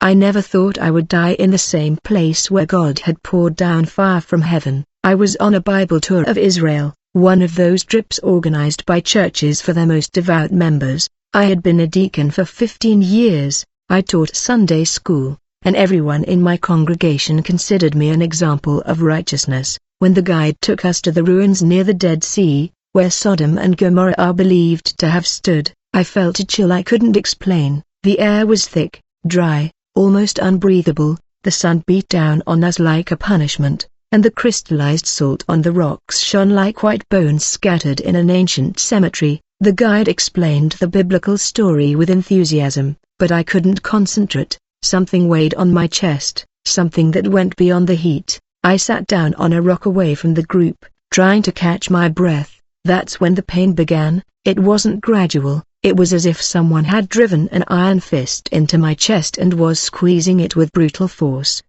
I never thought I would die in the same place where God had poured down fire from heaven. I was on a Bible tour of Israel, one of those trips organized by churches for their most devout members. I had been a deacon for 15 years, I taught Sunday school, and everyone in my congregation considered me an example of righteousness. When the guide took us to the ruins near the Dead Sea, where Sodom and Gomorrah are believed to have stood, I felt a chill I couldn't explain. The air was thick, dry, almost unbreathable, the sun beat down on us like a punishment, and the crystallized salt on the rocks shone like white bones scattered in an ancient cemetery. The guide explained the biblical story with enthusiasm, but I couldn't concentrate. Something weighed on my chest, something that went beyond the heat. I sat down on a rock away from the group, trying to catch my breath. That's when the pain began. It wasn't gradual, it was as if someone had driven an iron fist into my chest and was squeezing it with brutal force.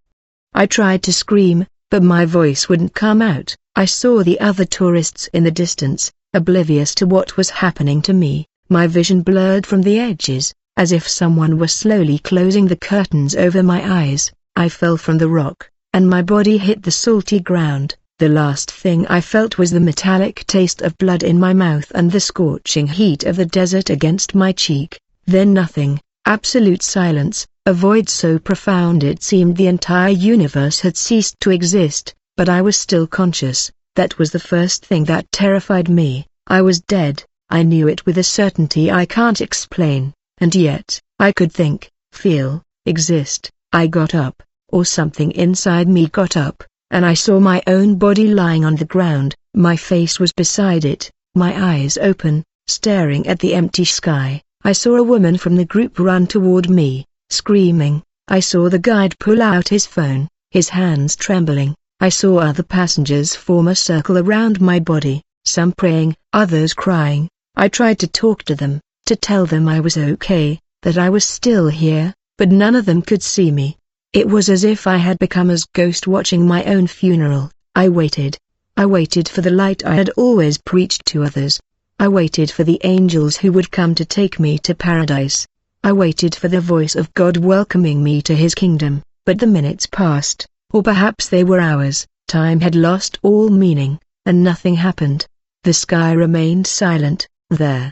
I tried to scream, but my voice wouldn't come out. I saw the other tourists in the distance, oblivious to what was happening to me. My vision blurred from the edges, as if someone were slowly closing the curtains over my eyes. I fell from the rock, and my body hit the salty ground. The last thing I felt was the metallic taste of blood in my mouth and the scorching heat of the desert against my cheek. Then nothing, absolute silence, a void so profound it seemed the entire universe had ceased to exist, but I was still conscious. That was the first thing that terrified me. I was dead. I knew it with a certainty I can't explain, and yet, I could think, feel, exist. I got up, or something inside me got up, and I saw my own body lying on the ground. My face was beside it, my eyes open, staring at the empty sky. I saw a woman from the group run toward me, screaming. I saw the guide pull out his phone, his hands trembling. I saw other passengers form a circle around my body, some praying, others crying. I tried to talk to them, to tell them I was okay, that I was still here, but none of them could see me. It was as if I had become a ghost watching my own funeral. I waited. I waited for the light I had always preached to others. I waited for the angels who would come to take me to paradise. I waited for the voice of God welcoming me to his kingdom, but the minutes passed, or perhaps they were hours. Time had lost all meaning, and nothing happened. The sky remained silent, there.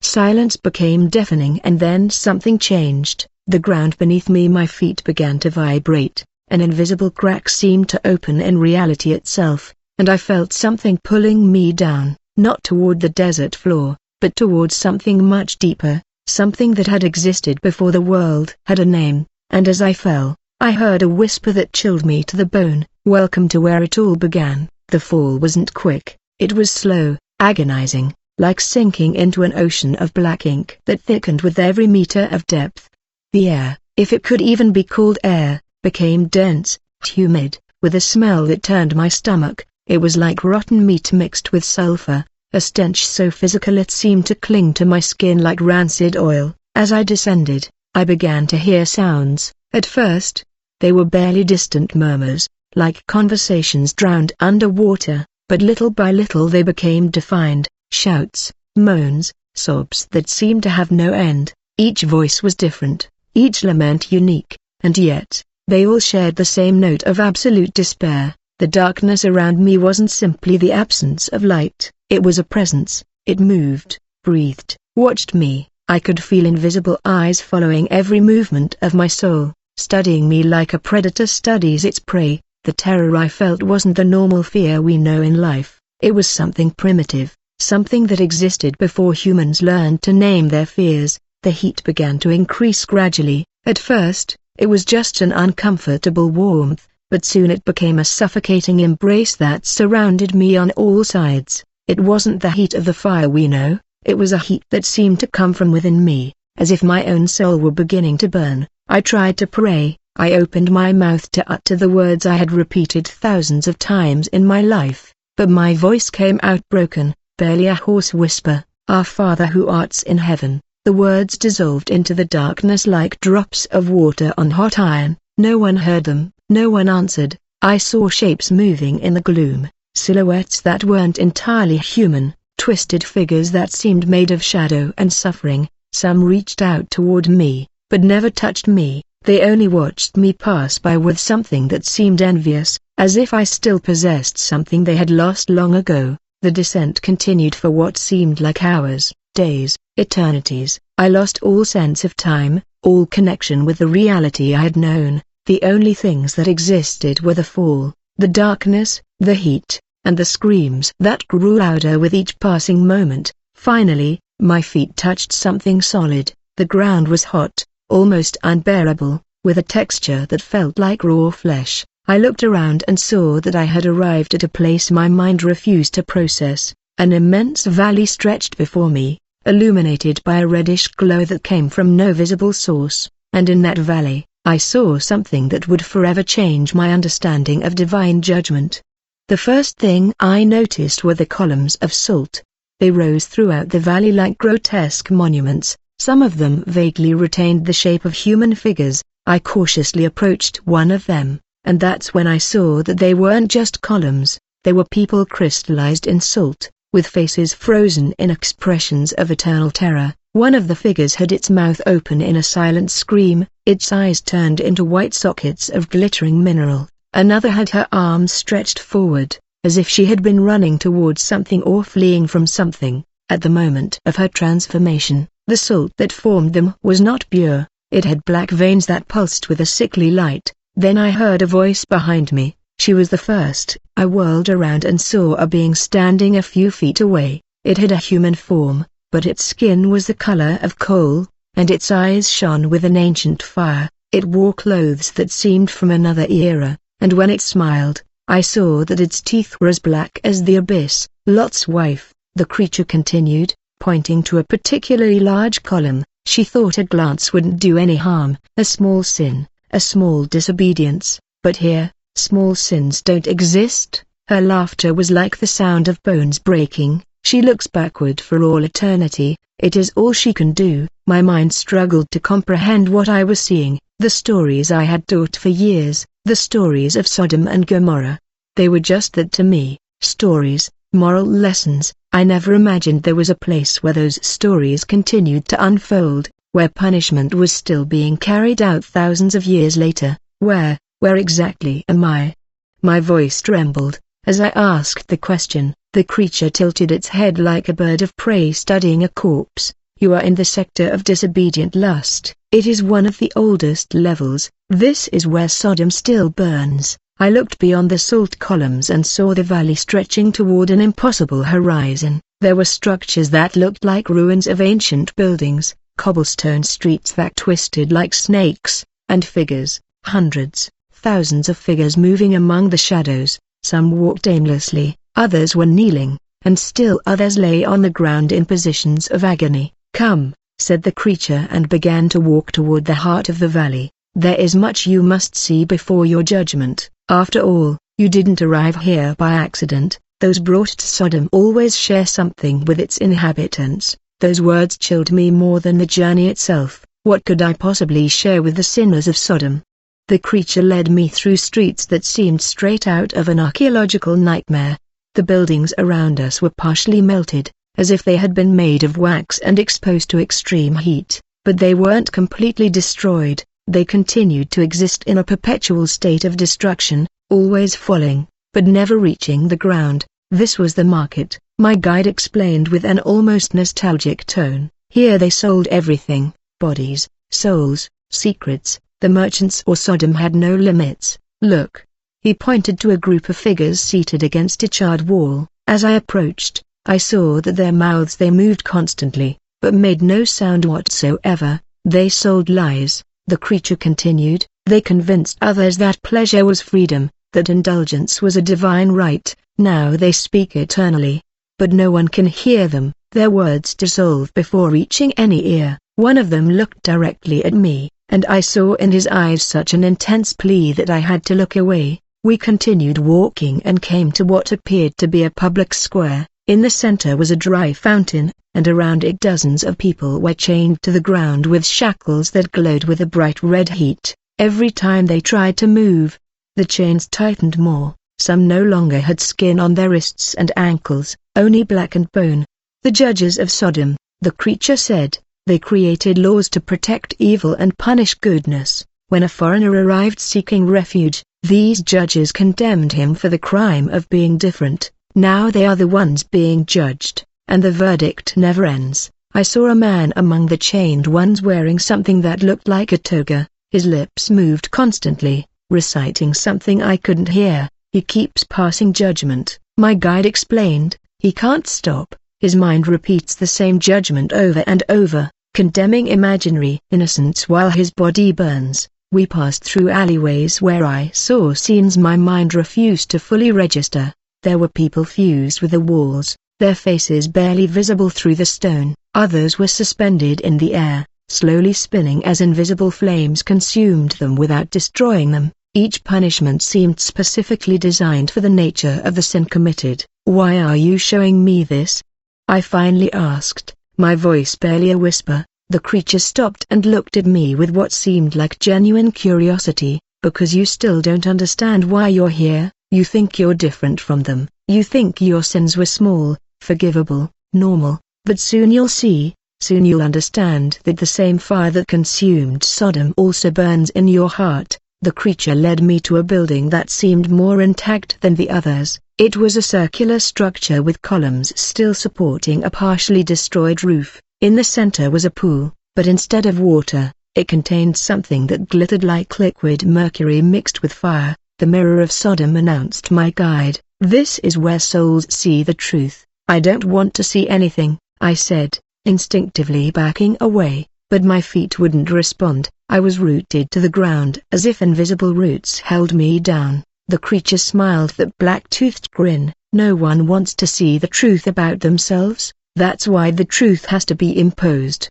Silence became deafening, and then something changed. The ground beneath me, my feet began to vibrate. An invisible crack seemed to open in reality itself, and I felt something pulling me down, not toward the desert floor, but towards something much deeper, something that had existed before the world had a name. And as I fell, I heard a whisper that chilled me to the bone. Welcome to where it all began. The fall wasn't quick, it was slow, agonizing, like sinking into an ocean of black ink that thickened with every meter of depth. The air, if it could even be called air, became dense, humid, with a smell that turned my stomach. It was like rotten meat mixed with sulfur, a stench so physical it seemed to cling to my skin like rancid oil. As I descended, I began to hear sounds. At first, they were barely distant murmurs, like conversations drowned under water, but little by little they became defined, shouts, moans, sobs that seemed to have no end. Each voice was different, each lament unique, and yet, they all shared the same note of absolute despair. The darkness around me wasn't simply the absence of light, it was a presence. It moved, breathed, watched me. I could feel invisible eyes following every movement of my soul, studying me like a predator studies its prey. The terror I felt wasn't the normal fear we know in life, it was something primitive, something that existed before humans learned to name their fears. The heat began to increase gradually. At first, it was just an uncomfortable warmth, but soon it became a suffocating embrace that surrounded me on all sides. It wasn't the heat of the fire we know, it was a heat that seemed to come from within me, as if my own soul were beginning to burn. I tried to pray, I opened my mouth to utter the words I had repeated thousands of times in my life, but my voice came out broken, barely a hoarse whisper. Our Father who art in heaven. The words dissolved into the darkness like drops of water on hot iron. No one heard them, no one answered. I saw shapes moving in the gloom, silhouettes that weren't entirely human, twisted figures that seemed made of shadow and suffering. Some reached out toward me, but never touched me. They only watched me pass by with something that seemed envious, as if I still possessed something they had lost long ago. The descent continued for what seemed like hours, days, eternities. I lost all sense of time, all connection with the reality I had known. The only things that existed were the fall, the darkness, the heat, and the screams that grew louder with each passing moment. Finally, my feet touched something solid. The ground was hot, almost unbearable, with a texture that felt like raw flesh. I looked around and saw that I had arrived at a place my mind refused to process. An immense valley stretched before me, illuminated by a reddish glow that came from no visible source, and in that valley, I saw something that would forever change my understanding of divine judgment. The first thing I noticed were the columns of salt. They rose throughout the valley like grotesque monuments. Some of them vaguely retained the shape of human figures. I cautiously approached one of them, and that's when I saw that they weren't just columns, they were people crystallized in salt, with faces frozen in expressions of eternal terror. One of the figures had its mouth open in a silent scream, its eyes turned into white sockets of glittering mineral. Another had her arms stretched forward, as if she had been running towards something or fleeing from something. At the moment of her transformation, the salt that formed them was not pure, it had black veins that pulsed with a sickly light. Then I heard a voice behind me. She was the first. I whirled around and saw a being standing a few feet away. It had a human form, but its skin was the color of coal, and its eyes shone with an ancient fire. It wore clothes that seemed from another era, and when it smiled, I saw that its teeth were as black as the abyss. Lot's wife, the creature continued, pointing to a particularly large column. She thought a glance wouldn't do any harm, a small sin, a small disobedience, but here, small sins don't exist. Her laughter was like the sound of bones breaking. She looks backward for all eternity, it is all she can do. My mind struggled to comprehend what I was seeing, the stories I had taught for years, the stories of Sodom and Gomorrah. They were just that to me, stories, moral lessons. I never imagined there was a place where those stories continued to unfold, where punishment was still being carried out thousands of years later. Where exactly am I? My voice trembled, as I asked the question. The creature tilted its head like a bird of prey studying a corpse. You are in the sector of disobedient lust. It is one of the oldest levels. This is where Sodom still burns. I looked beyond the salt columns and saw the valley stretching toward an impossible horizon. There were structures that looked like ruins of ancient buildings, cobblestone streets that twisted like snakes, and figures, hundreds, thousands of figures moving among the shadows. Some walked aimlessly, others were kneeling, and still others lay on the ground in positions of agony. Come, said the creature and began to walk toward the heart of the valley. There is much you must see before your judgment. After all, you didn't arrive here by accident. Those brought to Sodom always share something with its inhabitants. Those words chilled me more than the journey itself. What could I possibly share with the sinners of Sodom? The creature led me through streets that seemed straight out of an archaeological nightmare. The buildings around us were partially melted, as if they had been made of wax and exposed to extreme heat, but they weren't completely destroyed. They continued to exist in a perpetual state of destruction, always falling, but never reaching the ground. This was the market, my guide explained with an almost nostalgic tone. Here they sold everything, bodies, souls, secrets. The merchants of Sodom had no limits. Look. He pointed to a group of figures seated against a charred wall. As I approached, I saw that their mouths they moved constantly, but made no sound whatsoever. They sold lies. The creature continued. They convinced others that pleasure was freedom, that indulgence was a divine right. Now they speak eternally, but no one can hear them. Their words dissolve before reaching any ear. One of them looked directly at me, and I saw in his eyes such an intense plea that I had to look away. We continued walking and came to what appeared to be a public square. In the center was a dry fountain, and around it dozens of people were chained to the ground with shackles that glowed with a bright red heat. Every time they tried to move, the chains tightened more. Some no longer had skin on their wrists and ankles, only blackened bone. The judges of Sodom, the creature said, they created laws to protect evil and punish goodness. When a foreigner arrived seeking refuge, these judges condemned him for the crime of being different. Now they are the ones being judged, and the verdict never ends. I saw a man among the chained ones wearing something that looked like a toga. His lips moved constantly, reciting something I couldn't hear. He keeps passing judgment, my guide explained. He can't stop. His mind repeats the same judgment over and over, condemning imaginary innocence while his body burns. We passed through alleyways where I saw scenes my mind refused to fully register. There were people fused with the walls, their faces barely visible through the stone. Others were suspended in the air, slowly spinning as invisible flames consumed them without destroying them. Each punishment seemed specifically designed for the nature of the sin committed. "Why are you showing me this?" I finally asked, my voice barely a whisper. The creature stopped and looked at me with what seemed like genuine curiosity. "Because you still don't understand why you're here. You think you're different from them. You think your sins were small, forgivable, normal. But soon you'll see, soon you'll understand that the same fire that consumed Sodom also burns in your heart." The creature led me to a building that seemed more intact than the others. It was a circular structure with columns still supporting a partially destroyed roof. In the center was a pool, but instead of water, it contained something that glittered like liquid mercury mixed with fire. "The mirror of Sodom," announced my guide. "This is where souls see the truth." "I don't want to see anything," I said, instinctively backing away, but my feet wouldn't respond. I was rooted to the ground as if invisible roots held me down. The creature smiled that black-toothed grin. "No one wants to see the truth about themselves, that's why the truth has to be imposed."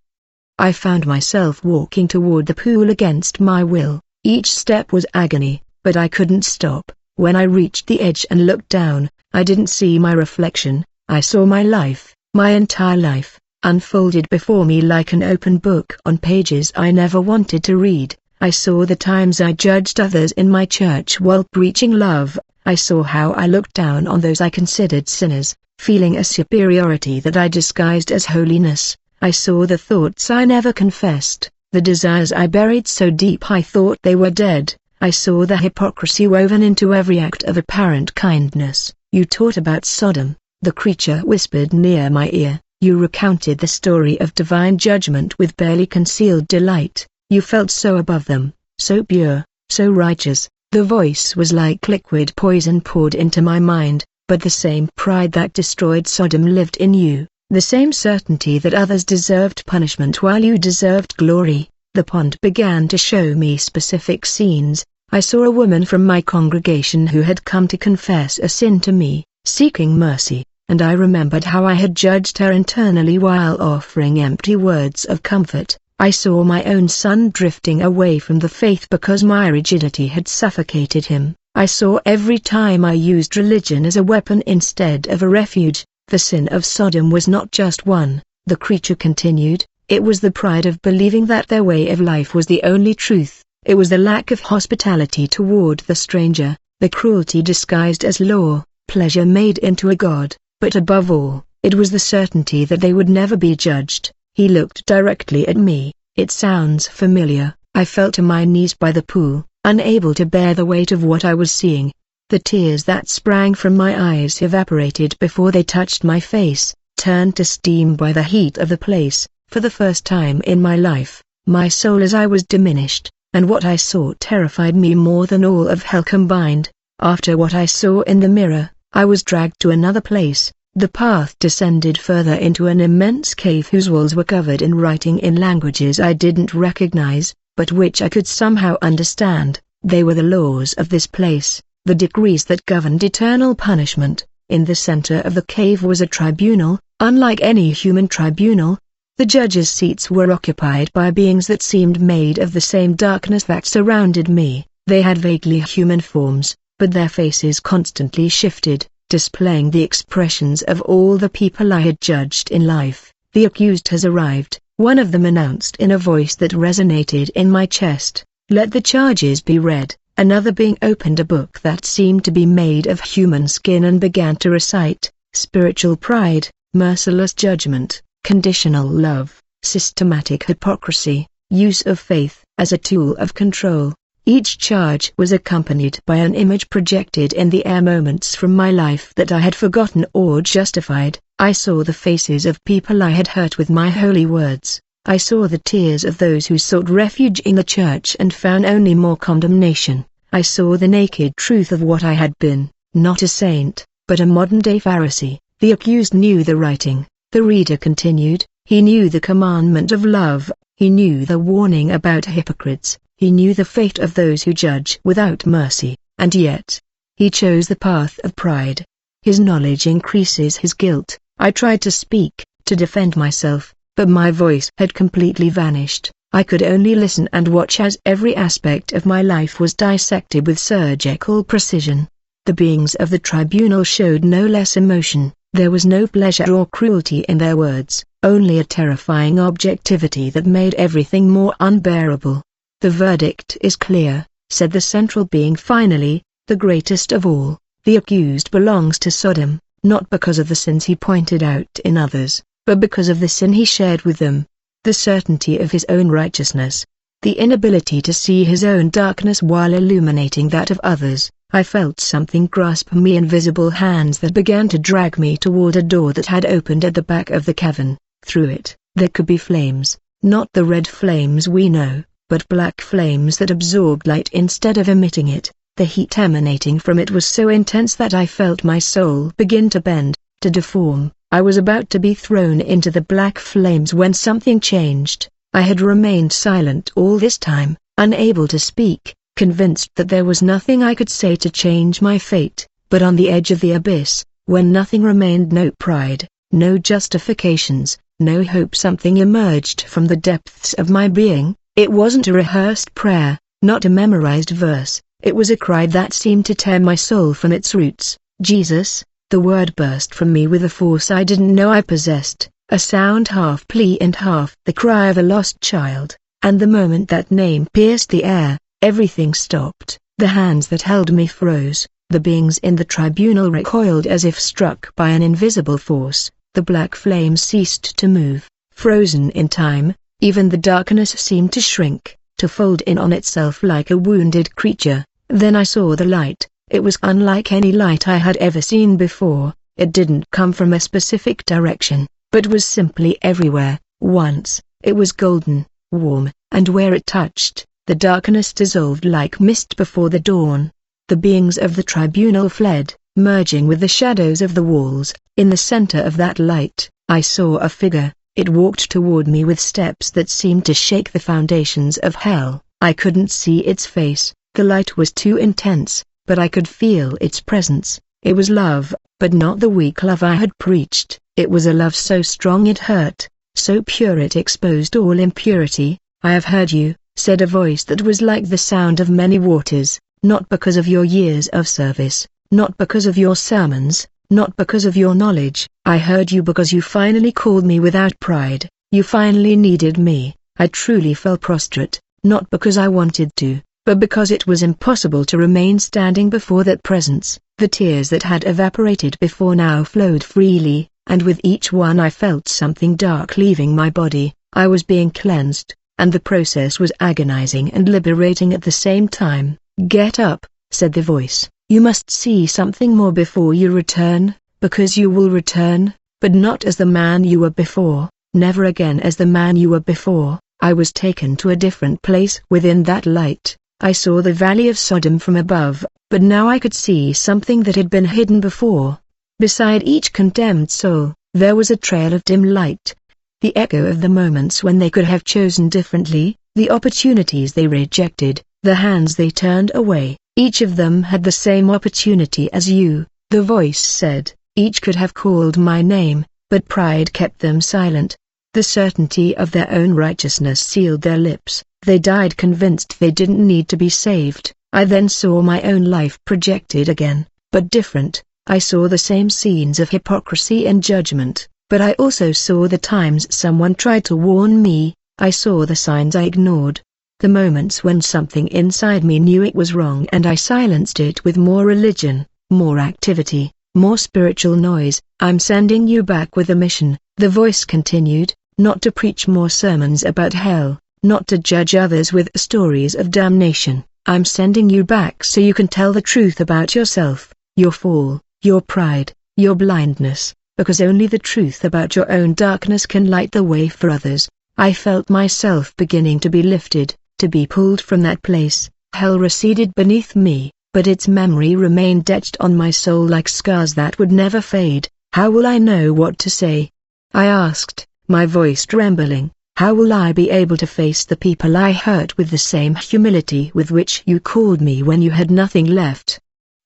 I found myself walking toward the pool against my will. Each step was agony, but I couldn't stop. When I reached the edge and looked down, I didn't see my reflection. I saw my life, my entire life, unfolded before me like an open book on pages I never wanted to read. I saw the times I judged others in my church while preaching love. I saw how I looked down on those I considered sinners, feeling a superiority that I disguised as holiness. I saw the thoughts I never confessed, the desires I buried so deep I thought they were dead. I saw the hypocrisy woven into every act of apparent kindness. "You taught about Sodom," the creature whispered near my ear. "You recounted the story of divine judgment with barely concealed delight. You felt so above them, so pure, so righteous." The voice was like liquid poison poured into my mind, but the same pride that destroyed Sodom lived in you, the same certainty that others deserved punishment while you deserved glory. The pond began to show me specific scenes. I saw a woman from my congregation who had come to confess a sin to me, seeking mercy, and I remembered how I had judged her internally while offering empty words of comfort. I saw my own son drifting away from the faith because my rigidity had suffocated him. I saw every time I used religion as a weapon instead of a refuge. The sin of Sodom was not just one, the creature continued, it was the pride of believing that their way of life was the only truth. It was the lack of hospitality toward the stranger, the cruelty disguised as law, pleasure made into a god, but above all, it was the certainty that they would never be judged. He looked directly at me. "It sounds familiar." I fell to my knees by the pool, unable to bear the weight of what I was seeing. The tears that sprang from my eyes evaporated before they touched my face, turned to steam by the heat of the place. For the first time in my life, my soul as I was diminished, and what I saw terrified me more than all of hell combined. After what I saw in the mirror, I was dragged to another place. The path descended further into an immense cave whose walls were covered in writing in languages I didn't recognize, but which I could somehow understand. They were the laws of this place, the decrees that governed eternal punishment. In the center of the cave was a tribunal, unlike any human tribunal. The judges' seats were occupied by beings that seemed made of the same darkness that surrounded me. They had vaguely human forms, but their faces constantly shifted, displaying the expressions of all the people I had judged in life. "The accused has arrived," one of them announced in a voice that resonated in my chest. "Let the charges be read." Another being opened a book that seemed to be made of human skin and began to recite, "Spiritual pride, merciless judgment, conditional love, systematic hypocrisy, use of faith as a tool of control. Each charge was accompanied by an image projected in the air, moments from my life that I had forgotten or justified. I saw the faces of people I had hurt with my holy words. I saw the tears of those who sought refuge in the church and found only more condemnation. I saw the naked truth of what I had been, not a saint, but a modern-day Pharisee. The accused knew the writing, the reader continued. He knew the commandment of love, he knew the warning about hypocrites, he knew the fate of those who judge without mercy, and yet, he chose the path of pride. His knowledge increases his guilt. I tried to speak, to defend myself, but my voice had completely vanished. I could only listen and watch as every aspect of my life was dissected with surgical precision. The beings of the tribunal showed no less emotion. There was no pleasure or cruelty in their words, only a terrifying objectivity that made everything more unbearable. "The verdict is clear," said the central being finally, "the greatest of all. The accused belongs to Sodom, not because of the sins he pointed out in others, but because of the sin he shared with them. The certainty of his own righteousness, the inability to see his own darkness while illuminating that of others." I felt something grasp me, invisible hands that began to drag me toward a door that had opened at the back of the cavern. Through it, there could be flames, not the red flames we know, but black flames that absorbed light instead of emitting it. The heat emanating from it was so intense that I felt my soul begin to bend, to deform. I was about to be thrown into the black flames when something changed. I had remained silent all this time, unable to speak, convinced that there was nothing I could say to change my fate, but on the edge of the abyss, when nothing remained, no pride, no justifications, no hope, something emerged from the depths of my being. It wasn't a rehearsed prayer, not a memorized verse, it was a cry that seemed to tear my soul from its roots. "Jesus," the word burst from me with a force I didn't know I possessed, a sound half plea and half the cry of a lost child, and the moment that name pierced the air, everything stopped. The hands that held me froze, the beings in the tribunal recoiled as if struck by an invisible force, the black flames ceased to move, frozen in time. Even the darkness seemed to shrink, to fold in on itself like a wounded creature. Then I saw the light. It was unlike any light I had ever seen before. It didn't come from a specific direction, but was simply everywhere. Once, it was golden, warm, and where it touched, the darkness dissolved like mist before the dawn. The beings of the tribunal fled, merging with the shadows of the walls. In the center of that light, I saw a figure. It walked toward me with steps that seemed to shake the foundations of hell. I couldn't see its face, the light was too intense, but I could feel its presence. It was love, but not the weak love I had preached. It was a love so strong it hurt, so pure it exposed all impurity. "I have heard you," said a voice that was like the sound of many waters, "not because of your years of service, not because of your sermons, not because of your knowledge. I heard you because you finally called me without pride. You finally needed me." I truly fell prostrate, not because I wanted to, but because it was impossible to remain standing before that presence. The tears that had evaporated before now flowed freely, and with each one I felt something dark leaving my body. I was being cleansed, and the process was agonizing and liberating at the same time. "Get up," said the voice. "You must see something more before you return, because you will return, but not as the man you were before, never again as the man you were before." I was taken to a different place within that light. I saw the valley of Sodom from above, but now I could see something that had been hidden before. Beside each condemned soul, there was a trail of dim light. The echo of the moments when they could have chosen differently, the opportunities they rejected, the hands they turned away. "Each of them had the same opportunity as you," the voice said. "Each could have called my name, but pride kept them silent. The certainty of their own righteousness sealed their lips. They died convinced they didn't need to be saved." I then saw my own life projected again, but different. I saw the same scenes of hypocrisy and judgment, but I also saw the times someone tried to warn me. I saw the signs I ignored. The moments when something inside me knew it was wrong and I silenced it with more religion, more activity, more spiritual noise. "I'm sending you back with a mission," the voice continued, "not to preach more sermons about hell, not to judge others with stories of damnation. I'm sending you back so you can tell the truth about yourself, your fall, your pride, your blindness, because only the truth about your own darkness can light the way for others. I felt myself beginning to be lifted, to be pulled from that place. Hell receded beneath me, but its memory remained etched on my soul like scars that would never fade. How will I know what to say? I asked, my voice trembling. How will I be able to face the people I hurt with the same humility with which you called me when you had nothing left?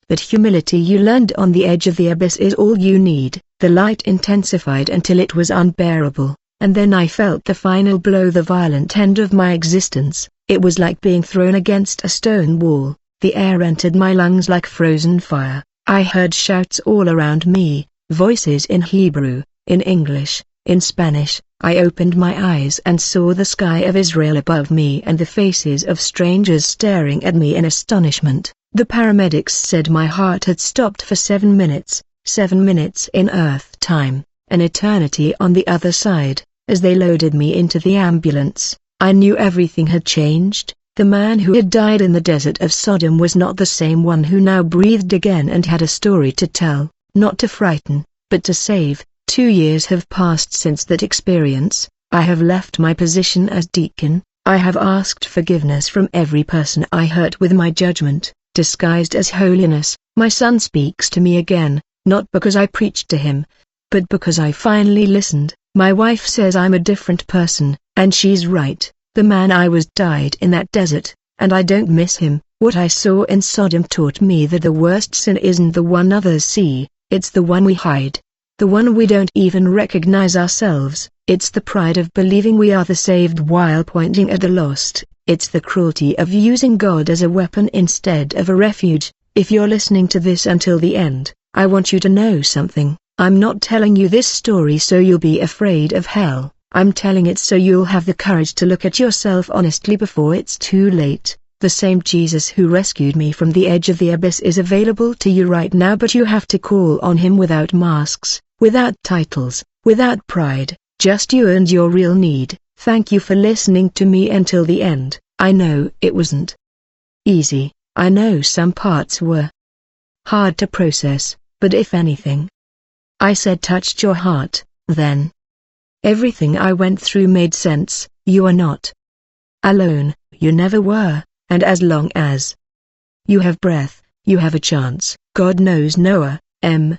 That humility you learned on the edge of the abyss is all you need. The light intensified until it was unbearable, and then I felt the final blow, the violent end of my existence. It was like being thrown against a stone wall. The air entered my lungs like frozen fire. I heard shouts all around me, voices in Hebrew, in English, in Spanish. I opened my eyes and saw the sky of Israel above me and the faces of strangers staring at me in astonishment. The paramedics said my heart had stopped for 7 minutes, 7 minutes in Earth time, an eternity on the other side. As they loaded me into the ambulance, I knew everything had changed. The man who had died in the desert of Sodom was not the same one who now breathed again and had a story to tell, not to frighten, but to save. 2 years have passed since that experience. I have left my position as deacon. I have asked forgiveness from every person I hurt with my judgment, disguised as holiness. My son speaks to me again, not because I preached to him, but because I finally listened. My wife says I'm a different person, and she's right. The man I was died in that desert, and I don't miss him. What I saw in Sodom taught me that the worst sin isn't the one others see, it's the one we hide. The one we don't even recognize ourselves. It's the pride of believing we are the saved while pointing at the lost. It's the cruelty of using God as a weapon instead of a refuge. If you're listening to this until the end, I want you to know something. I'm not telling you this story so you'll be afraid of hell. I'm telling it so you'll have the courage to look at yourself honestly before it's too late. The same Jesus who rescued me from the edge of the abyss is available to you right now, but you have to call on him without masks, without titles, without pride, just you and your real need. Thank you for listening to me until the end. I know it wasn't easy. I know some parts were hard to process, but if anything I said touched your heart, then everything I went through made sense. You are not alone, you never were, and as long as you have breath, you have a chance. God knows Noah, M.